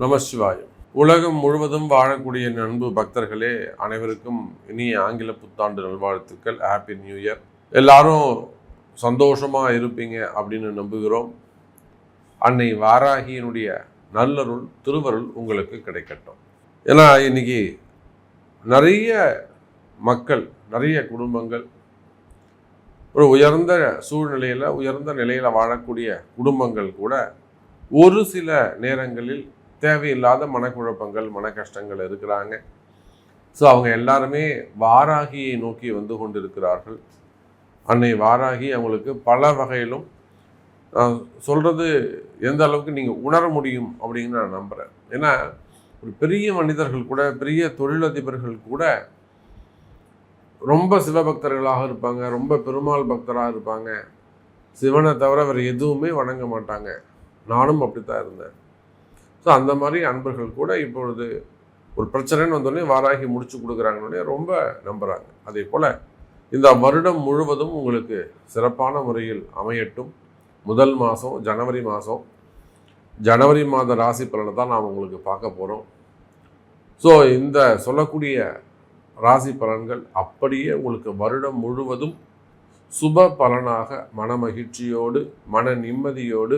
நமசிவாயம். உலகம் முழுவதும் வாழக்கூடிய அன்பு பக்தர்களே அனைவருக்கும் இனிய ஆங்கில புத்தாண்டு நல்வாழ்த்துக்கள். Happy new year. எல்லாரும் சந்தோஷமாக இருப்பீங்க அப்படின்னு நம்புகிறோம். அன்னை வாராகியினுடைய நல்லருள் திருவருள் உங்களுக்கு கிடைக்கட்டும். ஏன்னா இன்னைக்கு நிறைய மக்கள், நிறைய குடும்பங்கள் ஒரு உயர்ந்த சூழ்நிலையில், உயர்ந்த நிலையில் வாழக்கூடிய குடும்பங்கள் கூட ஒரு சில நேரங்களில் தேவையில்லாத மனக்குழப்பங்கள், மன கஷ்டங்கள் இருக்கிறாங்க. ஸோ அவங்க எல்லாருமே வாராகியை நோக்கி வந்து கொண்டிருக்கிறார்கள். அன்னை வாராகி அவங்களுக்கு பல வகையிலும் சொல்கிறது எந்த அளவுக்கு நீங்கள் உணர முடியும் அப்படின்னு நான் நம்புகிறேன். ஏன்னா ஒரு பெரிய மனிதர்கள் கூட, பெரிய தொழிலதிபர்கள் கூட ரொம்ப சிவபக்தர்களாக இருப்பாங்க, ரொம்ப பெருமாள் பக்தராக இருப்பாங்க. சிவனை தவிர வேறு எதுவுமே வணங்க மாட்டாங்க. நானும் அப்படித்தான் இருந்தேன். ஸோ அந்த மாதிரி அன்பர்கள் கூட இப்பொழுது ஒரு பிரச்சனைன்னு வந்தோடனே வாராகி முடிச்சு கொடுக்குறாங்கன்னே ரொம்ப நம்புகிறாங்க. அதே போல் இந்த வருடம் முழுவதும் உங்களுக்கு சிறப்பான முறையில் அமையட்டும். முதல் மாதம் ஜனவரி மாத ராசி பலனை தான் நாம் உங்களுக்கு பார்க்க போகிறோம். ஸோ இந்த சொல்லக்கூடிய ராசி பலன்கள் அப்படியே உங்களுக்கு வருடம் முழுவதும் சுப பலனாக மன மகிழ்ச்சியோடு, மன நிம்மதியோடு,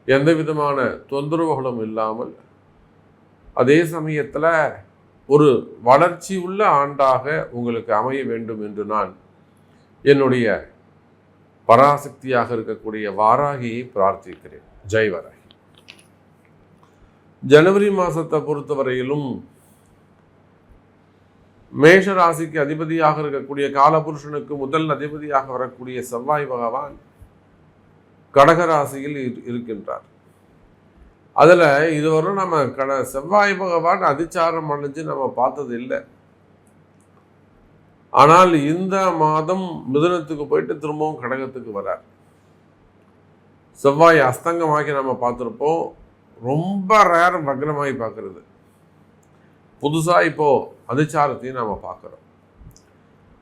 எந்த விதமான தொந்தரவுகளும் இல்லாமல், அதே சமயத்தில் ஒரு வளர்ச்சி உள்ள ஆண்டாக உங்களுக்கு அமைய வேண்டும் என்று நான் என்னுடைய பராசக்தியாக இருக்கக்கூடிய வாராகியை பிரார்த்திக்கிறேன். ஜெய் வாராகி. ஜனவரி மாதத்தை பொறுத்தவரையிலும் மேஷ ராசிக்கு அதிபதியாக இருக்கக்கூடிய காலபுருஷனுக்கு முதல் அதிபதியாக வரக்கூடிய செவ்வாய் பகவான் கடகராசியில் இருக்கின்றார். அதில் இதுவரை நம்ம செவ்வாய் பகவான் அதிச்சாரம் அடைஞ்சு நம்ம பார்த்தது இல்லை. ஆனால் இந்த மாதம் மிதுனத்துக்கு போயிட்டு திரும்பவும் கடகத்துக்கு வரார். செவ்வாய் அஸ்தங்கமாகி நம்ம பார்த்துருப்போம். ரொம்ப ரேர் வக்ரமாகி பார்க்கறது. புதுசாக இப்போது அதிச்சாரத்தையும் நாம் பார்க்குறோம்.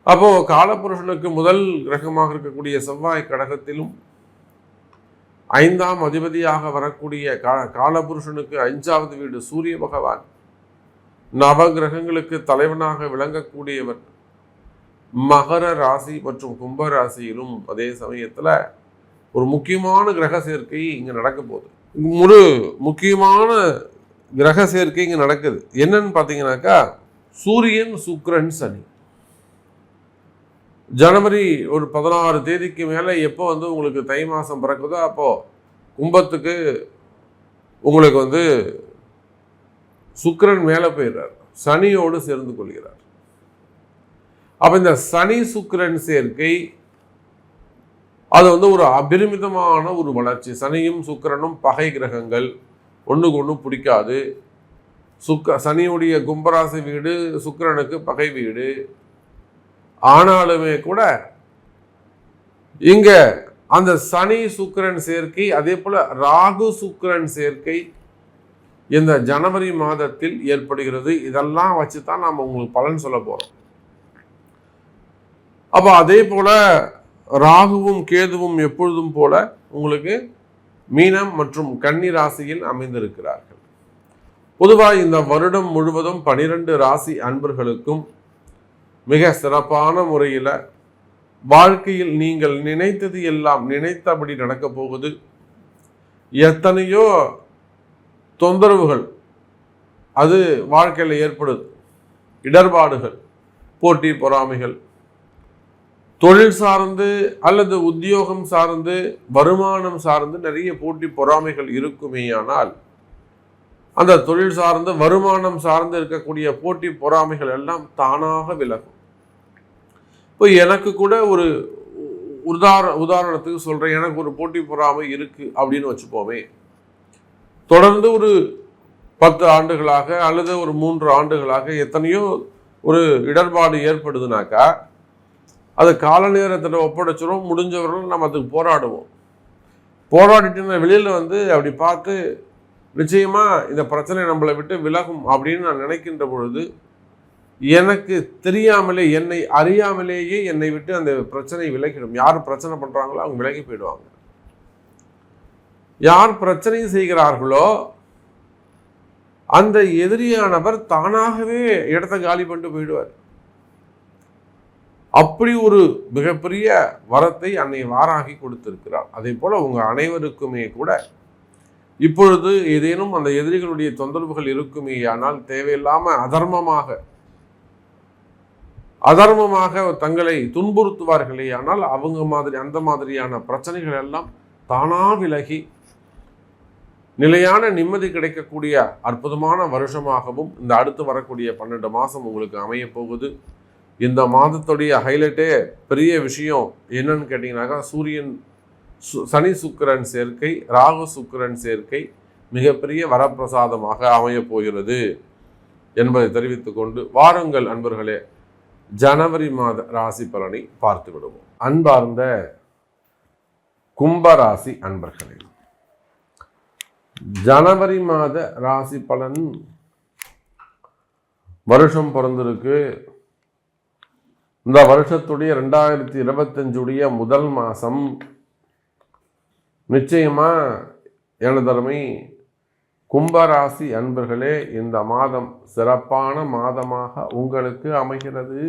அப்போது காலபுருஷனுக்கு முதல் கிரகமாக இருக்கக்கூடிய செவ்வாய் கடகத்திலும், 5ஆம் அதிபதியாக வரக்கூடிய காலபுருஷனுக்கு 5வது வீடு சூரிய பகவான், நவ கிரகங்களுக்கு தலைவனாக விளங்கக்கூடியவர் மகர ராசி மற்றும் கும்ப ராசியிலும் அதே சமயத்தில் ஒரு முக்கியமான கிரக சேர்க்கை இங்கே நடக்க போகுது. ஒரு முக்கியமான கிரக சேர்க்கை இங்கே நடக்குது. என்னன்னு பார்த்தீங்கன்னாக்கா, சூரியன், சுக்கிரன், சனி. ஜனவரி ஒரு 16 தேதிக்கு மேலே எப்போ உங்களுக்கு தை மாதம் பிறக்குதோ அப்போது கும்பத்துக்கு உங்களுக்கு சுக்கிரன் மேலே போயிடுறார், சனியோடு சேர்ந்து கொள்கிறார். அப்போ இந்த சனி சுக்கிரன் சேர்க்கை அது ஒரு அபரிமிதமான ஒரு வளர்ச்சி. சனியும் சுக்கிரனும் பகை கிரகங்கள், ஒன்றுக்கு ஒன்று பிடிக்காது. சனியுடைய கும்பராசி வீடு சுக்கிரனுக்கு பகை வீடு. ஆனாலுமே கூட இங்க அந்த சனி சுக்கிரன் சேர்க்கை, அதே போல ராகு சுக்கிரன் சேர்க்கை இந்த ஜனவரி மாதத்தில் ஏற்படுகிறது. இதெல்லாம் வச்சு தான் நாம் உங்களுக்கு பலன் சொல்ல போறோம். அப்போ அதே போல ராகுவும் கேதுவும் எப்பொழுதும் போல உங்களுக்கு மீனம் மற்றும் கன்னி ராசியில் அமைந்திருக்கிறார்கள். பொதுவாக இந்த வருடம் முழுவதும் 12 ராசி அன்பர்களுக்கும் மிக சிறப்பான முறையில் வாழ்க்கையில் நீங்கள் நினைத்தது எல்லாம் நினைத்தபடி நடக்க போகுது. எத்தனையோ தொந்தரவுகள் அது வாழ்க்கையில் ஏற்படுது. இடர்பாடுகள், போட்டி பொறாமைகள், தொழில் சார்ந்து அல்லது உத்தியோகம் சார்ந்து, வருமானம் சார்ந்து நிறைய போட்டி பொறாமைகள் இருக்குமேயானால் அந்த தொழில் சார்ந்து, வருமானம் சார்ந்து இருக்கக்கூடிய போட்டி பொறாமைகள் எல்லாம் தானாக விலகும். இப்போ எனக்கு கூட ஒரு உதாரணத்துக்கு சொல்கிறேன். எனக்கு ஒரு போட்டி பொறாமை இருக்குது அப்படின்னு வச்சுப்போமே. தொடர்ந்து ஒரு 10 ஆண்டுகளாக அல்லது ஒரு 3 ஆண்டுகளாக எத்தனையோ ஒரு இடர்பாடு ஏற்படுதுனாக்கா அது கால நேரத்தில் ஒப்படைச்சிடும். முடிஞ்சவர்களும் நம்ம அதுக்கு போராடுவோம். போராடிட்டு வெளியில் அப்படி பார்த்து நிச்சயமாக இந்த பிரச்சனை நம்மளை விட்டு விலகும் அப்படின்னு நான் நினைக்கின்ற பொழுது, எனக்கு தெரியாமலே, என்னை அறியாமலேயே என்னை விட்டு அந்த பிரச்சனை விலகிடும். யார் பிரச்சனை பண்ணுறாங்களோ அவங்க விலகி போயிடுவாங்க. யார் பிரச்சனை செய்கிறார்களோ அந்த எதிரியானவர் தானாகவே இடத்தை காலி பண்ணிட்டு போயிடுவார். அப்படி ஒரு மிகப்பெரிய வரத்தை அன்னை வாராகி கொடுத்திருக்கிறார். அதே போல உங்க அனைவருக்குமே கூட இப்பொழுது ஏதேனும் அந்த எதிரிகளுடைய தொந்தரவுகள் இருக்குமே, ஆனால் தேவையில்லாம அதர்மமாக தங்களை துன்புறுத்துவார்களே, ஆனால் அவங்க அந்த மாதிரியான பிரச்சனைகள் எல்லாம் தானா விலகி நிலையான நிம்மதி கிடைக்கக்கூடிய அற்புதமான வருஷமாகவும் இந்த அடுத்து வரக்கூடிய 12 மாதம் உங்களுக்கு அமைய போகுது. இந்த மாதத்துடைய ஹைலைட்டே பெரிய விஷயம் என்னன்னு கேட்டிங்கனாக்கா, சனி சுக்கிரன் சேர்க்கை, ராகு சுக்கிரன் சேர்க்கை மிகப்பெரிய வரப்பிரசாதமாக அமைய போகிறது என்பதை தெரிவித்துக் கொண்டு வாருங்கள் அன்பர்களே, ஜனவரி மாத ராசி பலனை பார்த்து விடுவோம். அன்பார்ந்த கும்பராசி அன்பர்களே, ஜனவரி மாத ராசி பலன் வருஷம் பிறந்திருக்கு. இந்த வருஷத்துடைய 2025 முதல் மாதம் நிச்சயமா எனதருமை கும்பராசி அன்பர்களே, இந்த மாதம் சிறப்பான மாதமாக உங்களுக்கு அமைகிறது.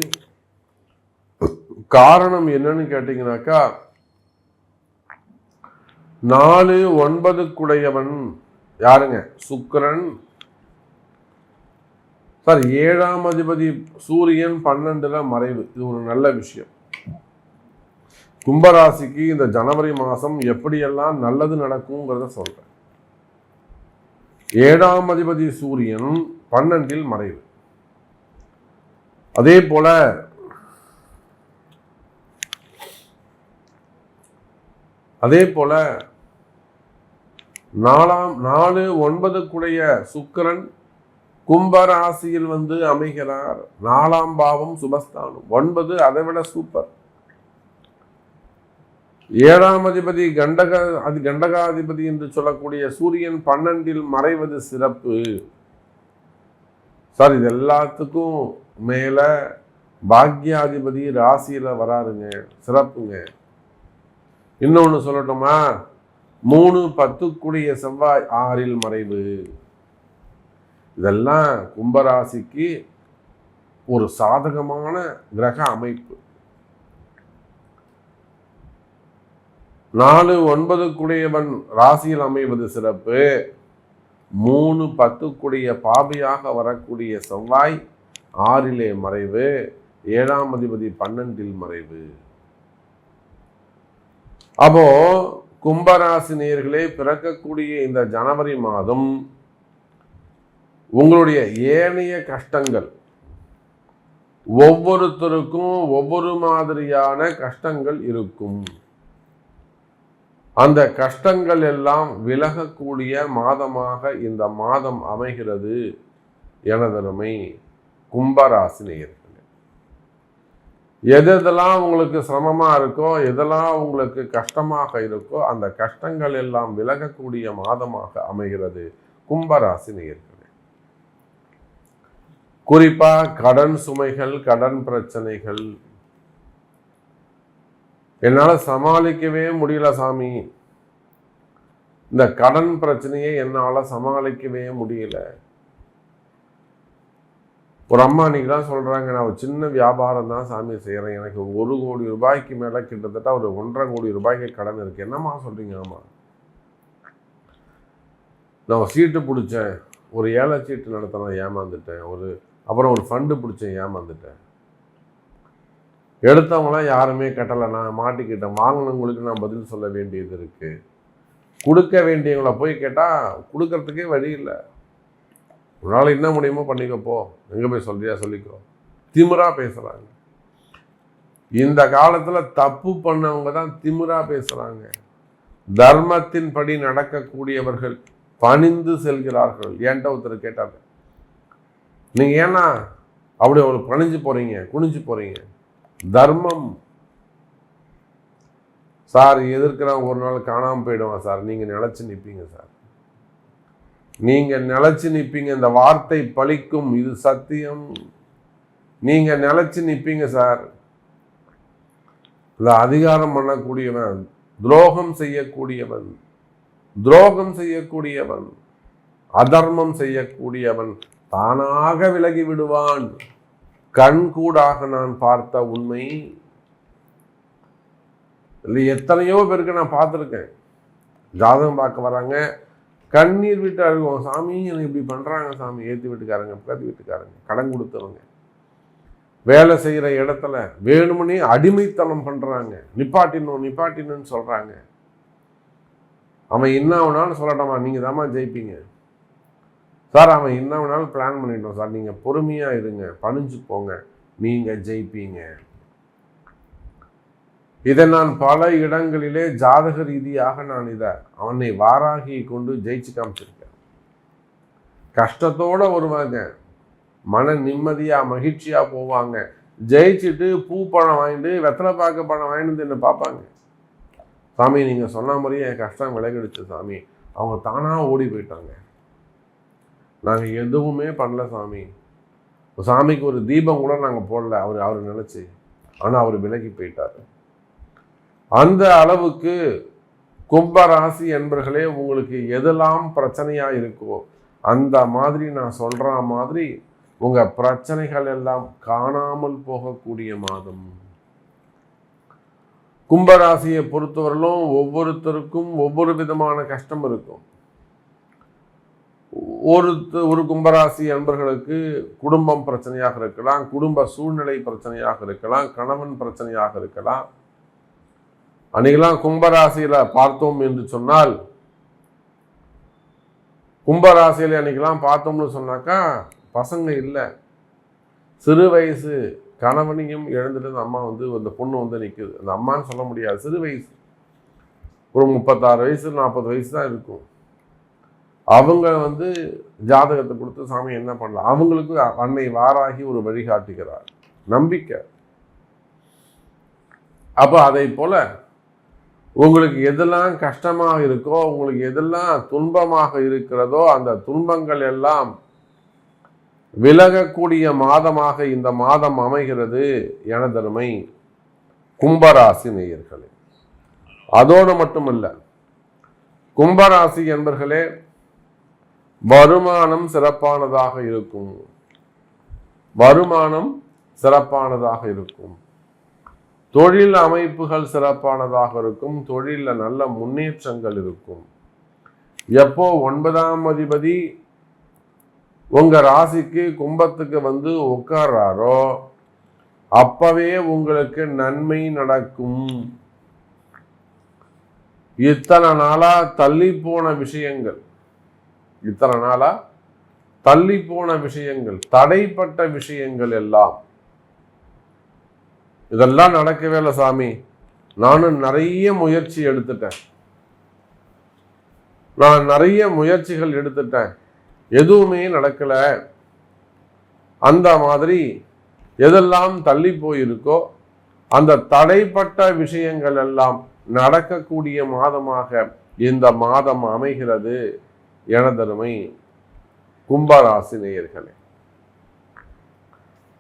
காரணம் என்னன்னு கேட்டீங்கன்னாக்கா, 4 9 யாருங்க? சுக்கிரன். 7ஆம் அதிபதி சூரியன் 12ல் மறைவு. இது ஒரு நல்ல விஷயம். கும்பராசிக்கு இந்த ஜனவரி மாதம் எப்படியெல்லாம் நல்லது நடக்குங்கிறத சொல்றேன். 7ஆம் அதிபதி சூரியன் 12ல் மறைவு. அதே போல 4 9 சுக்கிரன் கும்பராசியில் அமைகிறார். 4ஆம் பாவம் சுபஸ்தானம். 9 அதை விட சூப்பர். 7ஆம் அதிபதி கண்டகாதிபதி என்று சொல்லக்கூடிய சூரியன் 12ல் மறைவது சிறப்பு. சார், இது எல்லாத்துக்கும் மேல பாக்யாதிபதி ராசியில வராருங்க, சிறப்புங்க. இன்னொன்னு சொல்லட்டுமா? 3 10 செவ்வாய் 6ல் மறைவு. இதெல்லாம் கும்பராசிக்கு ஒரு சாதகமான கிரக அமைப்பு. 4 9 ராசியில் அமைவது சிறப்பு. 3 10 பாபியாக வரக்கூடிய செவ்வாய் 6லே மறைவு. 7ஆம் அதிபதி 12ல் மறைவு. அப்போ கும்பராசி நேயர்களே, பிறக்கக்கூடிய இந்த ஜனவரி மாதம் உங்களுடைய ஏனைய கஷ்டங்கள், ஒவ்வொருத்தருக்கும் ஒவ்வொரு மாதிரியான கஷ்டங்கள் இருக்கும். அந்த கஷ்டங்கள் எல்லாம் விலகக்கூடிய மாதமாக இந்த மாதம் அமைகிறது எனதருமை கும்பராசி நேயர்களே. எதெல்லாம் உங்களுக்கு சிரமமா இருக்கோ, எதெல்லாம் உங்களுக்கு கஷ்டமாக இருக்கோ, அந்த கஷ்டங்கள் எல்லாம் விலகக்கூடிய மாதமாக அமைகிறது கும்பராசி நேயர்களே. குறிப்பா கடன் சுமைகள், கடன் பிரச்சனைகள், என்னால சமாளிக்கவே முடியல சாமி, இந்த கடன் பிரச்சனையை என்னால சமாளிக்கவே முடியல. ஒரு அம்மா இன்னைக்கு தான் சொல்றாங்க, நான் ஒரு சின்ன வியாபாரம் தான் சாமி செய்யறேன், எனக்கு 1 கோடி ரூபாய்க்கு மேல கிட்டத்தட்ட ஒரு 1.5 கோடி ரூபாய்க்கு கடன் இருக்கு. என்னம்மா சொல்றீங்க? ஆமா, நான் ஒரு சீட்டு பிடிச்சேன், ஒரு ஏழை சீட்டு நடத்தினேன், ஏமாந்துட்டேன். அப்புறம் ஒரு ஃபண்டு பிடிச்சேன், ஏமாந்துட்டேன். எடுத்தவங்களாம் யாருமே கட்டலை, நான் மாட்டிக்கிட்டேன். வாங்கினவங்களுக்கு நான் பதில் சொல்ல வேண்டியது இருக்கு. கொடுக்க வேண்டியவங்களை போய் கேட்டால் கொடுக்கறதுக்கே வழி இல்லை. உன்னால் என்ன முடியுமோ பண்ணிக்கப்போ, எங்கே போய் சொல்றியா சொல்லிக்கோ. திமிரா பேசுகிறாங்க. இந்த காலத்தில் தப்பு பண்ணவங்க தான் திமிரா பேசுகிறாங்க. தர்மத்தின் படி நடக்கக்கூடியவர்கள் பணிந்து செல்கிறார்கள். ஏன்ட்ட ஒருத்தர் கேட்டார், நீங்கள் ஏன்னா அப்படி ஒரு பணிஞ்சு போகிறீங்க, குனிஞ்சு போகிறீங்க? தர்மம் சார். எதிர்க்கிறவங்க ஒரு நாள் காணாமல் போயிடுவான் சார், நீங்கள் நிலைச்சு நிற்பீங்க சார், நீங்கள் நிலைச்சு நிற்பீங்க. இந்த வார்த்தை பலிக்கும், இது சத்தியம். நீங்கள் நிலைச்சு நிற்பீங்க சார். இந்த அதிகாரம் பண்ணக்கூடியவன், துரோகம் செய்யக்கூடியவன் அதர்மம் செய்யக்கூடியவன் தானாக விலகி விடுவான். கண்கூடாக நான் பார்த்த உண்மை. இல்லை, எத்தனையோ பேருக்கு நான் பார்த்துருக்கேன். ஜாதகம் பார்க்க வராங்க, கண்ணீர் விட்டு அழுவோம், சாமி எனக்கு இப்படி பண்ணுறாங்க சாமி. ஏற்றி வீட்டுக்காரங்க, பக்கத்து வீட்டுக்காரங்க, கடன் கொடுத்தவங்க, வேலை செய்கிற இடத்துல வேணுமனே அடிமைத்தனம் பண்ணுறாங்க, நிப்பாட்டினு சொல்கிறாங்க. அவன் என்ன வேணாலும் சொல்லட்டாமா, நீங்கள் தாம்மா ஜெயிப்பீங்க சார். அவன் என்ன வேணாலும் பிளான் பண்ணிட்டோம் சார், நீங்கள் பொறுமையாக இருங்க, பணிஞ்சு போங்க, நீங்கள் ஜெயிப்பீங்க. இதை நான் பல இடங்களிலே ஜாதக ரீதியாக நான் இதை அவனை வாராகி கொண்டு ஜெயிச்சு காமிச்சிருக்கேன். கஷ்டத்தோடு வருவாங்க, மன நிம்மதியாக மகிழ்ச்சியாக போவாங்க. ஜெயிச்சுட்டு பூ பழம் வாங்கிட்டு வெத்தலை பாக்கு பழம் வாங்கிட்டு என்ன பார்ப்பாங்க. சாமி நீங்கள் சொன்ன மாதிரியே என் கஷ்டம் விலகிடுச்சு சாமி. அவங்க தானாக ஓடி போயிட்டாங்க, நாங்கள் எதுவுமே பண்ணல சாமி. சாமிக்கு ஒரு தீபம் கூட நாங்கள் போடல, அவர் நினச்சி. ஆனால் அவர் விலகி போயிட்டார். அந்த அளவுக்கு கும்பராசி என்பர்களே, உங்களுக்கு எதெல்லாம் பிரச்சனையாக இருக்கோ அந்த மாதிரி நான் சொல்கிற மாதிரி உங்கள் பிரச்சனைகள் எல்லாம் காணாமல் போகக்கூடிய மாதம். கும்பராசியை பொறுத்தவரையிலும் ஒவ்வொருத்தருக்கும் ஒவ்வொரு விதமான கஷ்டம் இருக்கும். ஒரு கும்பராசி அன்பர்களுக்கு குடும்பம் பிரச்சனையாக இருக்கலாம், குடும்ப சூழ்நிலை பிரச்சனையாக இருக்கலாம், கணவன் பிரச்சனையாக இருக்கலாம். அன்னைக்கெல்லாம் கும்பராசியில பார்த்தோம் என்று சொன்னால், கும்பராசியில அன்னைக்கெல்லாம் பார்த்தோம்னு சொன்னாக்கா பசங்க இல்லை, சிறு வயசு கணவனையும் இழந்துட்டு அந்த அம்மா அந்த பொண்ணு நிற்குது. அந்த அம்மான்னு சொல்ல முடியாது, சிறு வயசு, ஒரு 36 வயசு 40 வயசு தான் இருக்கும். அவங்க ஜாதகத்தை கொடுத்து சாமி என்ன பண்ணலாம், அவங்களுக்கு அன்னை வாராகி ஒரு வழிகாட்டுகிறார், நம்பிக்கை. அப்போ அதை போல உங்களுக்கு எதெல்லாம் கஷ்டமாக இருக்கோ, உங்களுக்கு எதெல்லாம் துன்பமாக இருக்கிறதோ அந்த துன்பங்கள் எல்லாம் விலகக்கூடிய மாதமாக இந்த மாதம் அமைகிறது எனதருமை கும்பராசி நேயர்களே. அதோடு மட்டுமல்ல, கும்பராசி என்பர்களே, வருமானம் சிறப்பானதாக இருக்கும். வருமானம் சிறப்பானதாக இருக்கும். தொழில் அமைப்புகள் சிறப்பானதாக இருக்கும். தொழிலில் நல்ல முன்னேற்றங்கள் இருக்கும். எப்போ 9ஆம் அதிபதி உங்க ராசிக்கு கும்பத்துக்கு உட்கார்றாரோ அப்பவே உங்களுக்கு நன்மை நடக்கும். இத்தனை நாளா தள்ளி போன விஷயங்கள், தடைப்பட்ட விஷயங்கள் எல்லாம், இதெல்லாம் நடக்கவே இல்லை சாமி, நானும் நிறைய முயற்சி எடுத்துட்டேன், நான் நிறைய முயற்சிகள் எடுத்துட்டேன், எதுவுமே நடக்கல. அந்த மாதிரி எதெல்லாம் தள்ளி போயிருக்கோ அந்த தடைப்பட்ட விஷயங்கள் எல்லாம் நடக்கக்கூடிய மாதமாக இந்த மாதம் அமைகிறது எனதருமை கும்பராசி நேயர்களே.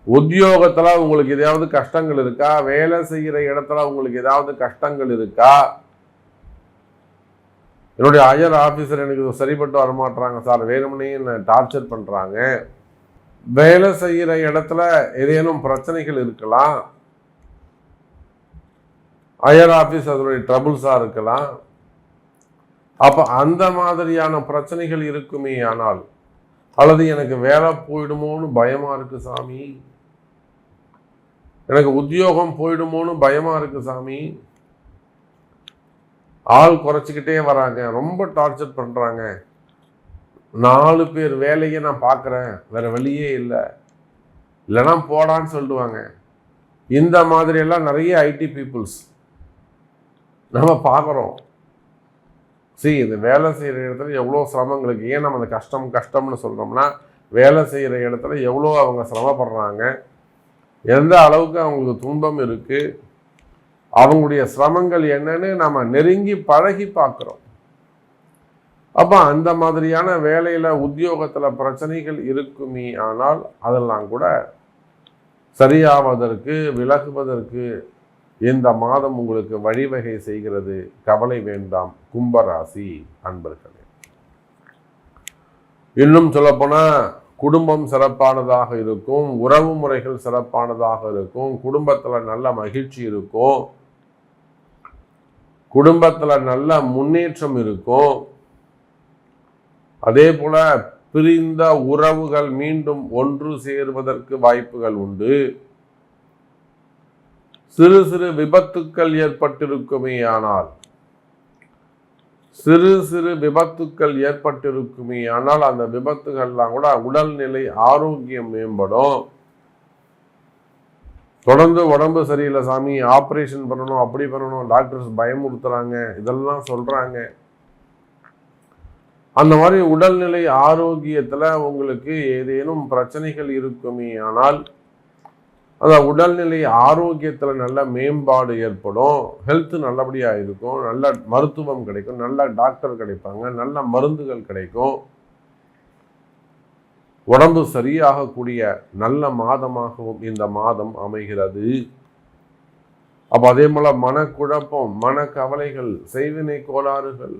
உத்தியோகத்துல உங்களுக்கு ஏதாவது கஷ்டங்கள் இருக்கா? வேலை செய்கிற இடத்துல உங்களுக்கு ஏதாவது கஷ்டங்கள் இருக்கா? என்னுடைய ஹையர் ஆஃபீஸர் எனக்கு சரிப்பட்டு வரமாட்டாங்க சார், வேணும்னே என்ன டார்ச்சர் பண்றாங்க. வேலை செய்கிற இடத்துல ஏதேனும் பிரச்சனைகள் இருக்கலாம். ஹையர் ஆஃபீஸ் அதனுடைய ட்ரபிள்ஸா இருக்கலாம். அப்ப அந்த மாதிரியான பிரச்சனைகள் இருக்குமே ஆனால், அல்லது எனக்கு வேலை போயிடுமோன்னு பயமா இருக்கு சாமி, எனக்கு உத்தியோகம் போயிடுமோன்னு பயமா இருக்கு சாமி, ஆள் குறைச்சிக்கிட்டே வராங்க, ரொம்ப டார்ச்சர் பண்றாங்க, 4 பேர் வேலையை நான் பார்க்குறேன், வேற வழியே இல்லை, இல்லைன்னா போடான்னு சொல்லிடுவாங்க. இந்த மாதிரி எல்லாம் நிறைய ஐடி பீப்புள்ஸ் நம்ம பார்க்குறோம். இந்த வேலை செய்கிற இடத்துல எவ்வளோ சிரமங்களுக்கு, ஏன் நம்ம அந்த கஷ்டம்னு சொல்கிறோம்னா, வேலை செய்கிற இடத்துல எவ்வளோ அவங்க சிரமப்படுறாங்க, எந்த அளவுக்கு அவங்களுக்கு துன்பம் இருக்குது, அவங்களுடைய சிரமங்கள் என்னன்னு நம்ம நெருங்கி பழகி பார்க்குறோம். அப்போ அந்த மாதிரியான வேலையில் உத்தியோகத்தில் பிரச்சனைகள் இருக்குமே ஆனால் அதெல்லாம் கூட சரியாவதற்கு விலகுவதற்கு இந்த மாதம் உங்களுக்கு வழிவகை செய்கிறது. கவலை வேண்டாம் கும்பராசி அன்பர்களே. இன்னும் சொல்லப்போனால் குடும்பம் சிறப்பானதாக இருக்கும், உறவு முறைகள் சிறப்பானதாக இருக்கும், குடும்பத்தில் நல்ல மகிழ்ச்சி இருக்கும், குடும்பத்தில் நல்ல முன்னேற்றம் இருக்கும். அதே போல பிரிந்த உறவுகள் மீண்டும் ஒன்று சேருவதற்கு வாய்ப்புகள் உண்டு. சிறு சிறு விபத்துக்கள் ஏற்பட்டிருக்குமே ஆனால் அந்த விபத்துகள்லாம் கூட உடல்நிலை ஆரோக்கியம் மேம்படும். தொடர்ந்து உடம்பு சரியில்லை சாமி, ஆப்ரேஷன் பண்ணணும், அப்படி பண்ணணும், டாக்டர்ஸ் பயமுறுத்துறாங்க, இதெல்லாம் சொல்றாங்க. அந்த மாதிரி உடல்நிலை ஆரோக்கியத்துல உங்களுக்கு ஏதேனும் பிரச்சனைகள் இருக்குமே ஆனால் அந்த உடல்நிலை ஆரோக்கியத்தில் நல்ல மேம்பாடு ஏற்படும், ஹெல்த் நல்லபடியாக இருக்கும், நல்ல மருத்துவம் கிடைக்கும், நல்ல டாக்டர் கிடைப்பாங்க, நல்ல மருந்துகள் கிடைக்கும், உடம்பு சரியாகக்கூடிய நல்ல மாதமாகவும் இந்த மாதம் அமைகிறது. அப்போ அதே போல மனக்குழப்பம், மனக்கவலைகள், செய்வினை கோளாறுகள்,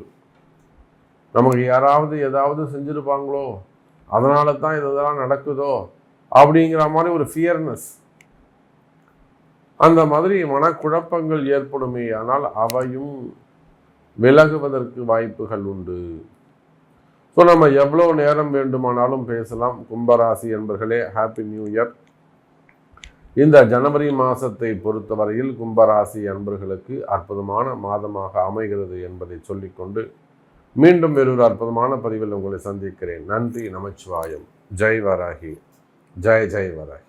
நமக்கு யாராவது ஏதாவது செஞ்சிருப்பாங்களோ அதனால தான் இதெல்லாம் நடக்குதோ அப்படிங்கிற மாதிரி ஒரு ஃபியர்னஸ், அந்த மாதிரி மனக்குழப்பங்கள் ஏற்படுமே ஆனால் அவையும் விலகுவதற்கு வாய்ப்புகள் உண்டு. ஸோ நம்ம எவ்வளோ நேரம் வேண்டுமானாலும் பேசலாம். கும்பராசி என்பர்களே, ஹாப்பி நியூ இயர். இந்த ஜனவரி மாதத்தை பொறுத்தவரையில் கும்பராசி அன்பர்களுக்கு அற்புதமான மாதமாக அமைகிறது என்பதை சொல்லிக்கொண்டு மீண்டும் வேறொரு அற்புதமான பதிவில் உங்களை சந்திக்கிறேன். நன்றி, நமச்சிவாயம். ஜெய் வராகி, ஜெய் ஜெய் வராகி.